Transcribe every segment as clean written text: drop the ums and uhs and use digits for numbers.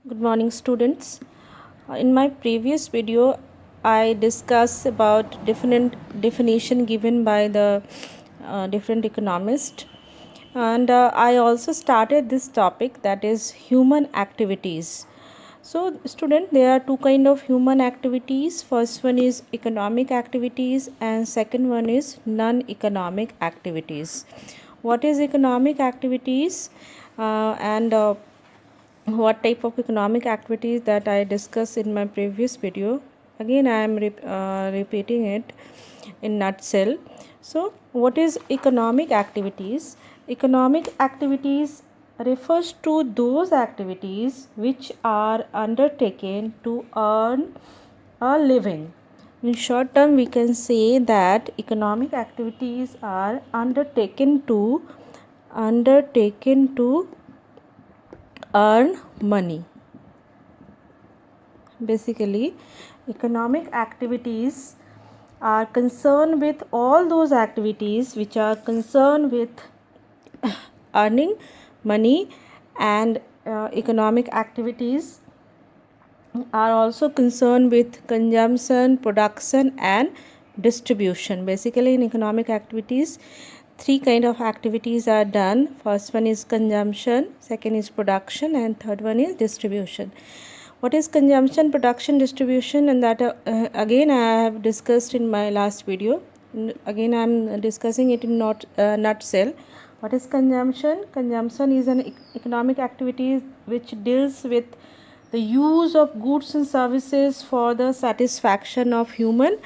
Good morning, students. In my previous video, I discussed about different definition given by the different economists, and I also started this topic, that is human activities. So, student, there are two kind of human activities. First one is economic activities, and second one is non-economic activities. What is economic activities? And what type of economic activities that I discussed in my previous video. Again, I am repeating it in nutshell. So, what is economic activities? Economic activities refers to those activities which are undertaken to earn a living. In short term, we can say that economic activities are undertaken to earn money. Basically, economic activities are concerned with all those activities which are concerned with earning money, and economic activities are also concerned with consumption, production, and distribution. Basically, in economic activities, three kind of activities are done. First one is consumption, second is production, and third one is distribution. What is consumption, production, distribution? And that again I have discussed in my last video. Again I am discussing it in nutshell. What is consumption? Consumption is an economic activity which deals with the use of goods and services for the satisfaction of human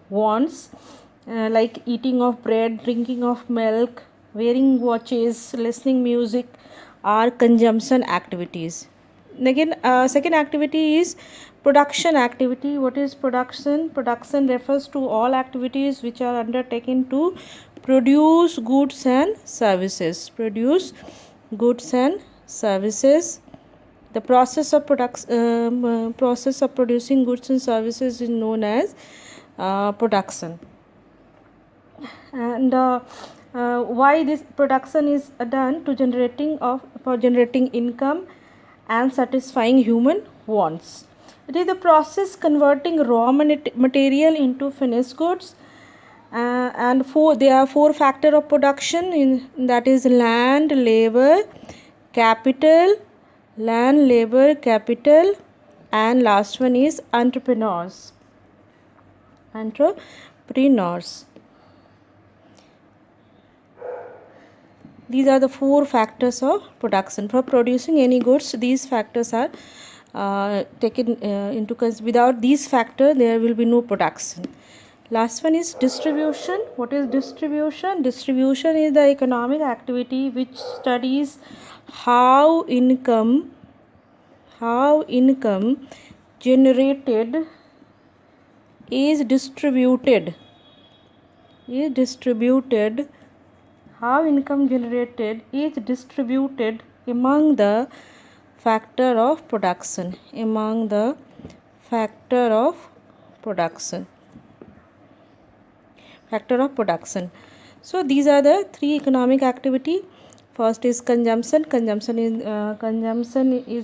wants, like eating of bread, drinking of milk, wearing watches, listening music, are consumption activities. Again, second activity is production activity. What is production? Production refers to all activities which are undertaken to produce goods and services. Produce goods and services. The process of producing goods and services is known as production. And why this production is done? For generating income and satisfying human wants. It is the process converting raw material into finished goods. And there are four factors of production, that is land, labor, capital, and last one is entrepreneurs. These are the four factors of production. For producing any goods, these factors are taken into consideration. Without these factors, there will be no production. Last one is distribution. What is distribution? Distribution is the economic activity which studies how income generated is distributed. How income generated is distributed among the factor of production. So these are the three economic activity. First is consumption. Consumption is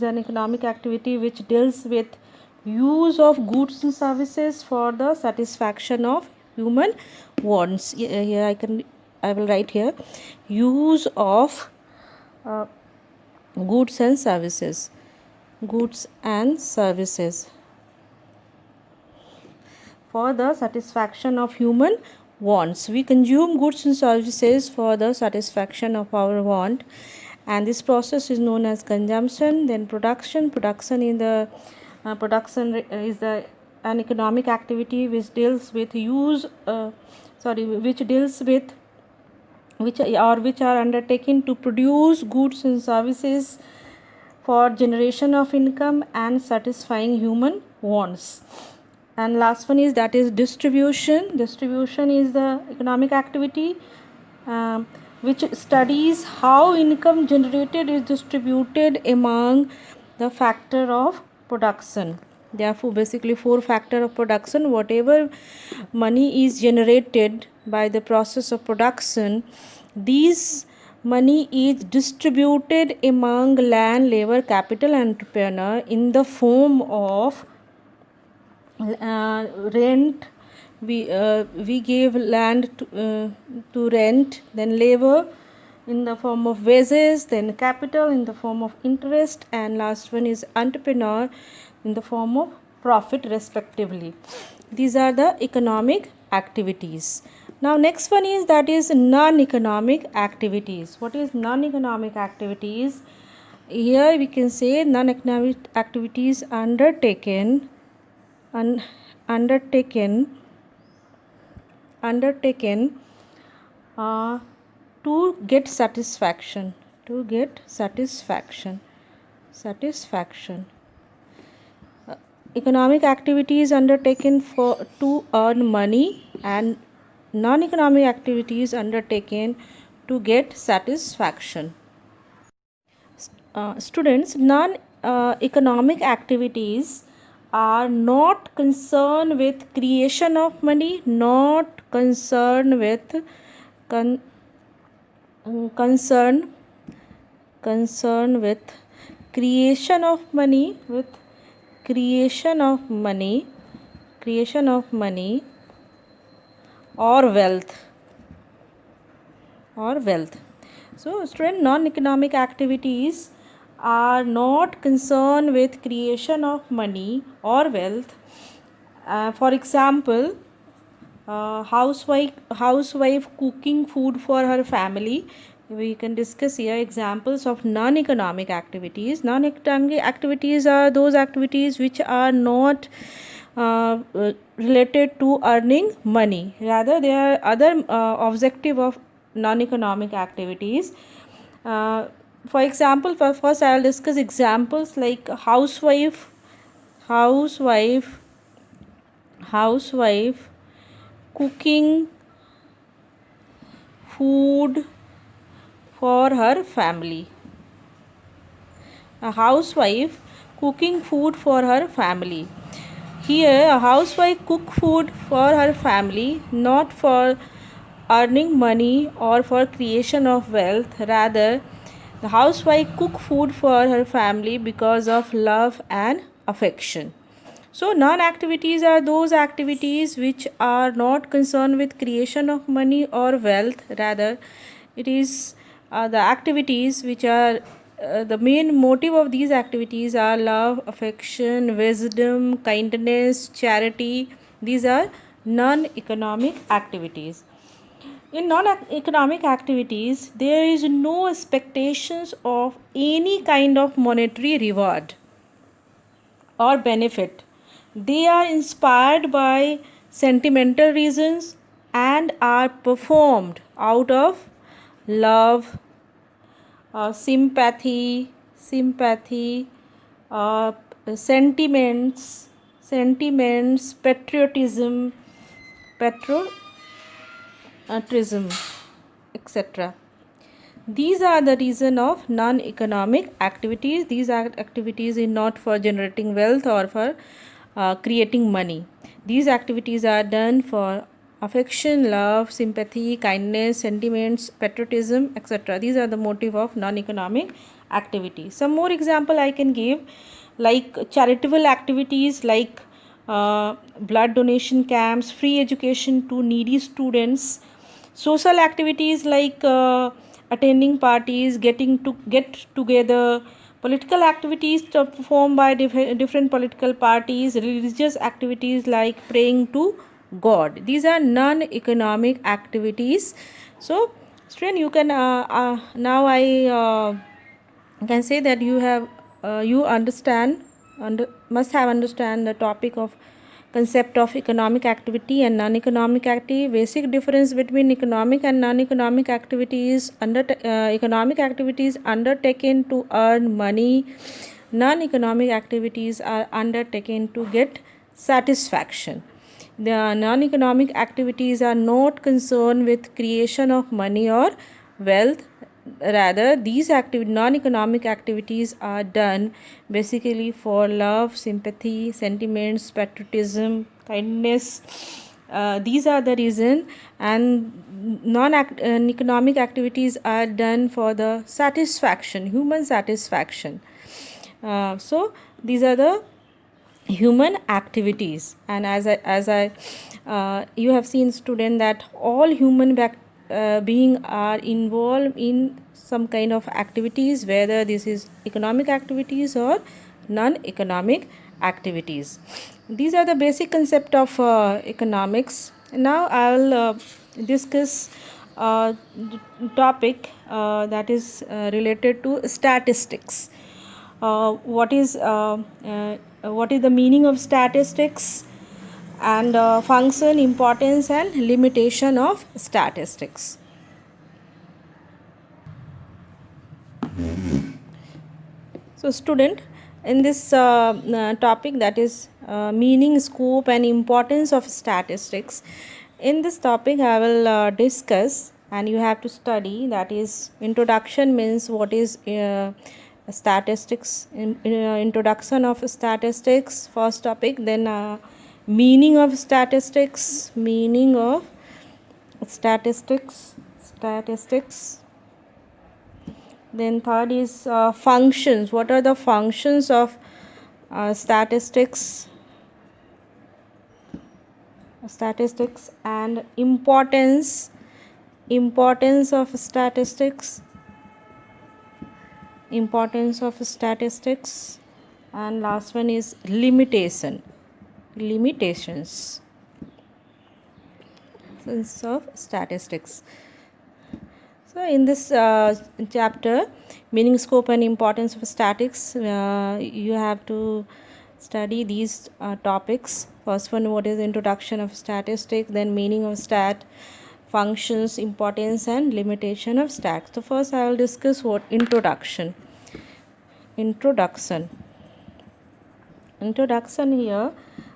an economic activity which deals with use of goods and services for the satisfaction of human wants. Here I will write here, use of goods and services for the satisfaction of human wants. We consume goods and services for the satisfaction of our want, and this process is known as consumption. Then production in the production is an economic activity which deals with which are undertaken to produce goods and services for generation of income and satisfying human wants. And last one is distribution. Distribution is the economic activity which studies how income generated is distributed among the factor of production. Therefore, basically four factor of production. Whatever money is generated by the process of production, these money is distributed among land, labor, capital, and entrepreneur in the form of rent. We gave land to rent, then labor in the form of wages, then capital in the form of interest, and last one is entrepreneur in the form of profit respectively. These are the economic activities. Now next one is that is non-economic activities. What is non-economic activities? Here we can say non-economic activities undertaken to get satisfaction. Economic activities undertaken to earn money, and non-economic activities undertaken to get satisfaction. Students, non-economic activities are not concerned with creation of money, not concerned with concern with creation of money, or wealth. So student, non-economic activities are not concerned with creation of money or wealth. For example, housewife cooking food for her family. We can discuss here examples of non-economic activities. Non-economic activities are those activities which are not related to earning money. Rather, there are other objective of non-economic activities. For example, first I will discuss examples like housewife cooking food for her family. A housewife cooking food for her family. Here, a housewife cook food for her family, not for earning money or for creation of wealth. Rather, the housewife cook food for her family because of love and affection. So non-activities are those activities which are not concerned with creation of money or wealth. Rather, it is the activities which are the main motive of these activities are love, affection, wisdom, kindness, charity. These are non-economic activities. In non-economic activities, there is no expectations of any kind of monetary reward or benefit. They are inspired by sentimental reasons and are performed out of love, sympathy, sentiments, patriotism, etc. These are the reason of non-economic activities. These activities are not for generating wealth or for creating money. These activities are done for affection, love, sympathy, kindness, sentiments, patriotism, etc. These are the motive of non-economic activities. Some more example I can give, like charitable activities like blood donation camps, free education to needy students, social activities like attending parties, get together, political activities performed by different political parties, religious activities like praying to God. These are non-economic activities. So student, you can now I can say that you have you must have understand the topic of concept of economic activity and non-economic activity. Basic difference between economic and non-economic activities: economic activities undertaken to earn money, non-economic activities are undertaken to get satisfaction. The non-economic activities are not concerned with creation of money or wealth. Rather, these non-economic activities are done basically for love, sympathy, sentiments, patriotism, kindness, These are the reason, and economic activities are done for the satisfaction, human satisfaction. So these are the human activities. And as I you have seen, student, that all human being are involved in some kind of activities, whether this is economic activities or non-economic activities. These are the basic concept of economics. Now I'll discuss topic that is related to statistics. What is the meaning of statistics, and function, importance and limitation of statistics. So student, in this topic, that is meaning, scope and importance of statistics, in this topic I will discuss, and you have to study, that is introduction, means what is statistics, introduction of statistics, first topic. Then meaning of statistics, meaning of statistics. Then third is functions. What are the functions of statistics and importance of statistics, and last one is limitations of statistics. So in this chapter, meaning, scope and importance of statistics, you have to study these topics. First one, what is the introduction of statistics, then meaning of stat, functions, importance and limitation of stats. So first I will discuss what introduction here.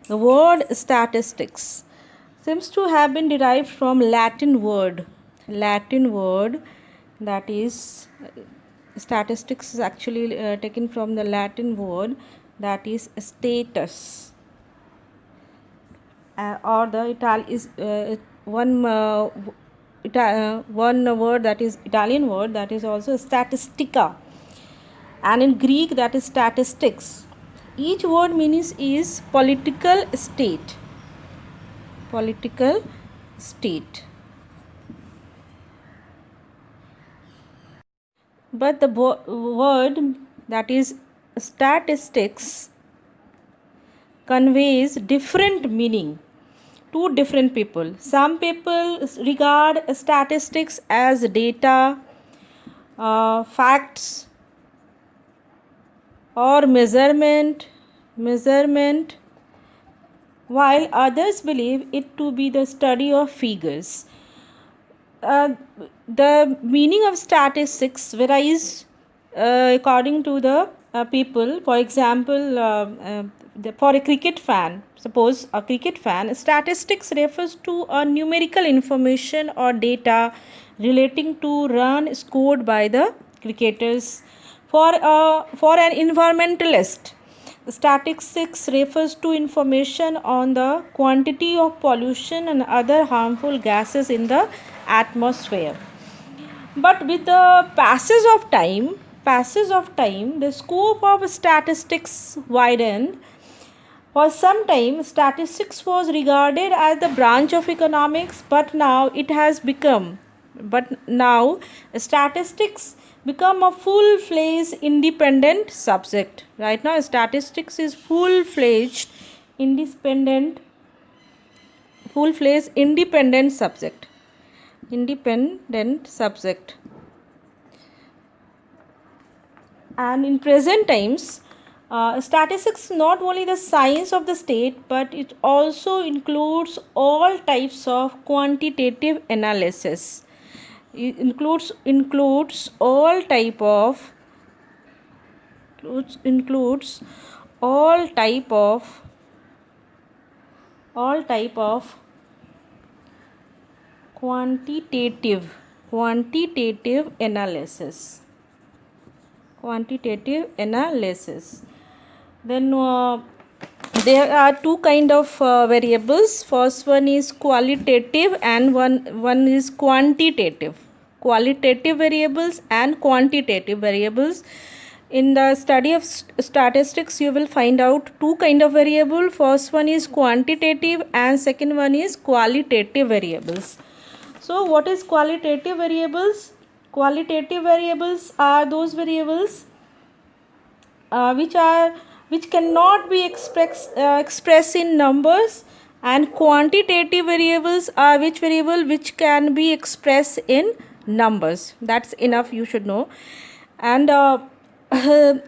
The word statistics seems to have been derived from Latin word, that is statistics is actually taken from the Latin word, that is status, or the one word, that is Italian word, that is also statistica, and in Greek that is statistics. Each word means is political state. But the word, that is statistics, conveys different meaning to different people. Some people regard statistics as data, facts or measurement, while others believe it to be the study of figures. The meaning of statistics varies according to the people. For example, for a cricket fan, suppose a cricket fan, statistics refers to a numerical information or data relating to run scored by the cricketers. For an environmentalist, statistics refers to information on the quantity of pollution and other harmful gases in the atmosphere. But with the passage of time, the scope of statistics widened. For some time, statistics was regarded as the branch of economics, but now statistics become a full-fledged independent subject. Right now, statistics is full-fledged independent subject. And in present times, statistics not only the science of the state, but it also includes all types of quantitative analysis. It includes all type of quantitative analysis. Then there are two kind of variables. First one is qualitative and one is quantitative. Qualitative variables and quantitative variables. In the study of statistics, you will find out two kind of variable. First one is quantitative and second one is qualitative variables. So what is qualitative variables? Qualitative variables are those variables which cannot be expressed in numbers, and quantitative variables are which can be expressed in numbers. That's enough, you should know. And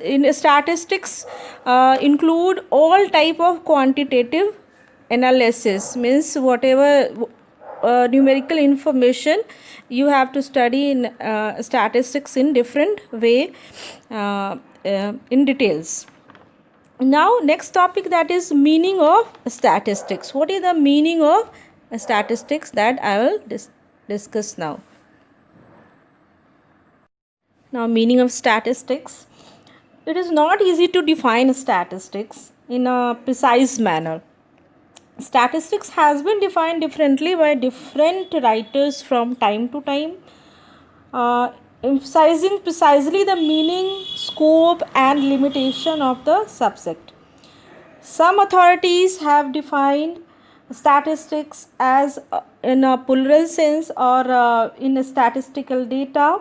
in statistics include all type of quantitative analysis, means whatever numerical information you have to study in statistics in different way, in details. Now next topic, that is meaning of statistics. What is the meaning of statistics, that I will discuss now. Now, meaning of statistics. It is not easy to define statistics in a precise manner. Statistics has been defined differently by different writers from time to time, emphasizing precisely the meaning, scope, and limitation of the subject. Some authorities have defined statistics as in a plural sense or in a statistical data,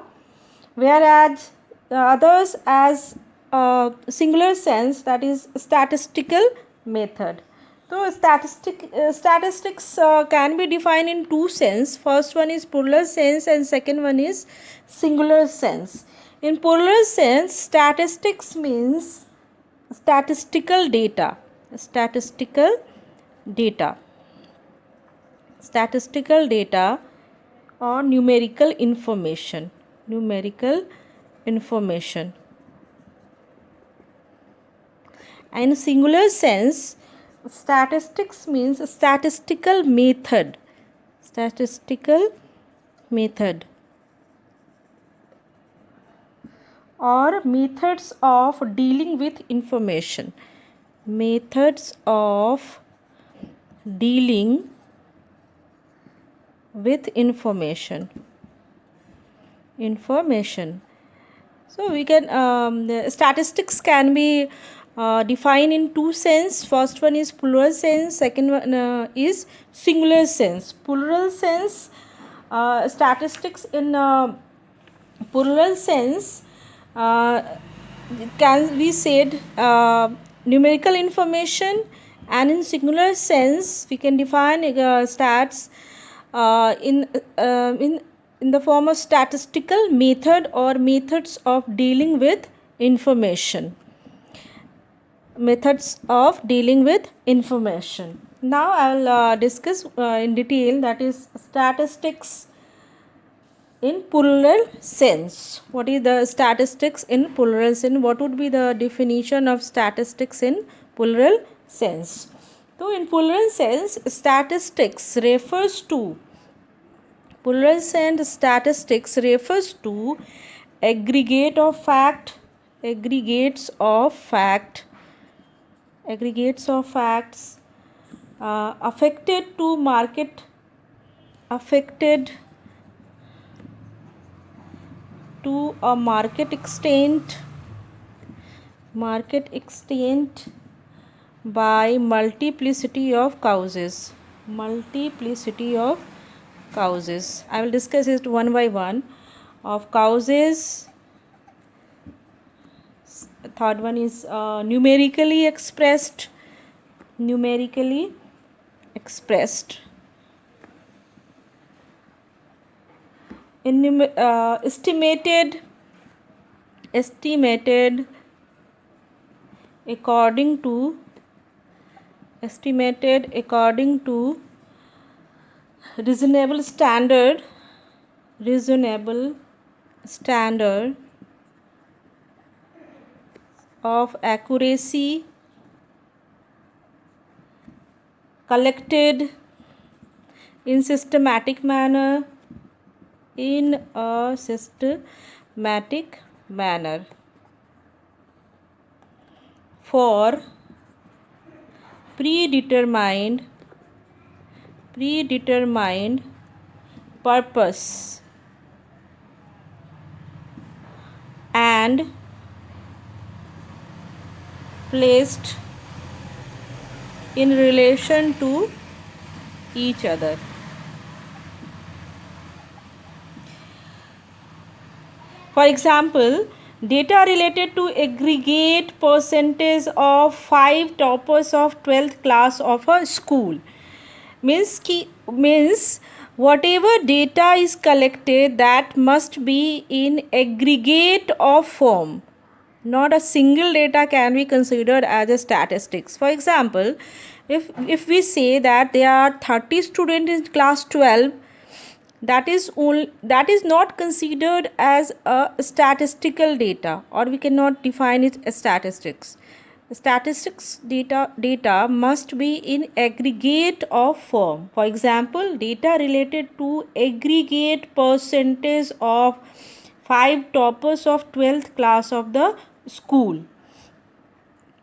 whereas others as a singular sense, that is statistical method. So statistics can be defined in two sense. First one is plural sense and second one is singular sense. In plural sense, statistics means statistical data, statistical data or numerical information, and singular sense, statistics means statistical method or methods of dealing with information. So we can the statistics can be defined in two sense. First one is plural sense, second one is singular sense. Plural sense, statistics in plural sense can be said numerical information, and in singular sense we can define stats in the form of statistical method or methods of dealing with information. Now I will discuss in detail, that is statistics in plural sense. What is the statistics in plural sense? What would be the definition of statistics in plural sense? So in plural sense, statistics refers to aggregates of facts affected to a market extent by multiplicity of causes. I will discuss it one by one. Of causes. Third one is numerically expressed. Estimated according to reasonable standard of accuracy, collected in a systematic manner for predetermined purpose and placed in relation to each other. For example, data related to aggregate percentage of 5 toppers of 12th class of a school means whatever data is collected, that must be in aggregate of form. Not a single data can be considered as a statistics. For example, if we say that there are 30 students in class 12, that is not considered as a statistical data, or we cannot define it as statistics. Statistics data must be in aggregate of form. For example, data related to aggregate percentage of 5 toppers of 12th class of the school.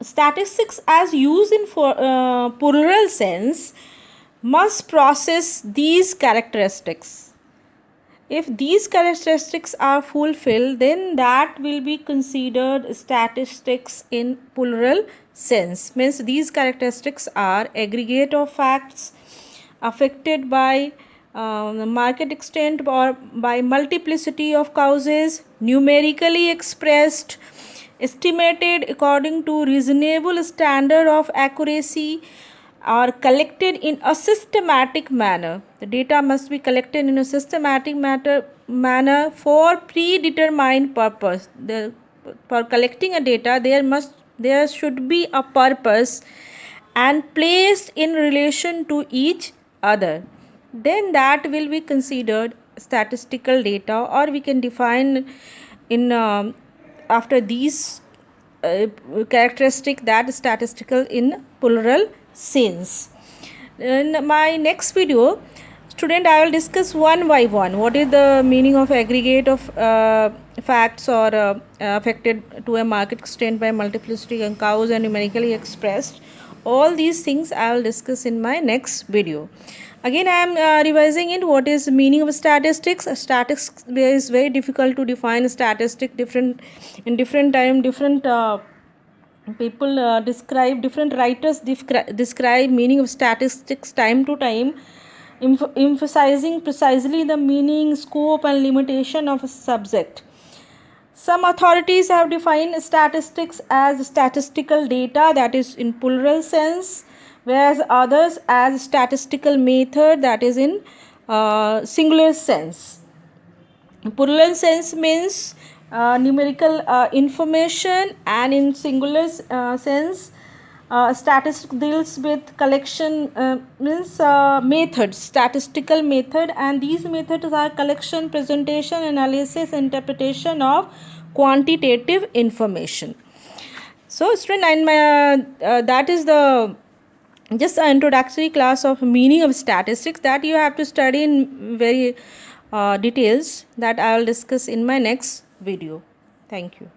Statistics as used in plural sense must process these characteristics. If these characteristics are fulfilled, then that will be considered statistics in plural sense. Means these characteristics are aggregate of facts affected by market extent or by multiplicity of causes, numerically expressed, estimated according to reasonable standard of accuracy, are collected in a systematic manner. The data must be collected in a systematic manner for predetermined purpose. For collecting a data, there should be a purpose and placed in relation to each other. Then that will be considered statistical data, or we can define in after these characteristic that statistical in plural sense. In my next video, student, I will discuss one by one what is the meaning of aggregate of facts or affected to a market extent by multiplicity and cause and numerically expressed. All these things I will discuss in my next video. Again, I am revising it. What is the meaning of statistics? Statistics is very difficult to define. Statistic different time different people describe, different writers describe meaning of statistics time to time, emphasizing precisely the meaning, scope and limitation of a subject. Some authorities have defined statistics as statistical data, that is in plural sense, whereas others as statistical method, that is in singular sense. Plural sense means numerical information, and in singular sense statistic deals with collection means methods, statistical method, and these methods are collection, presentation, analysis, interpretation of quantitative information. So student, that is the just an introductory class of meaning of statistics that you have to study in very details, that I will discuss in my next video. Thank you.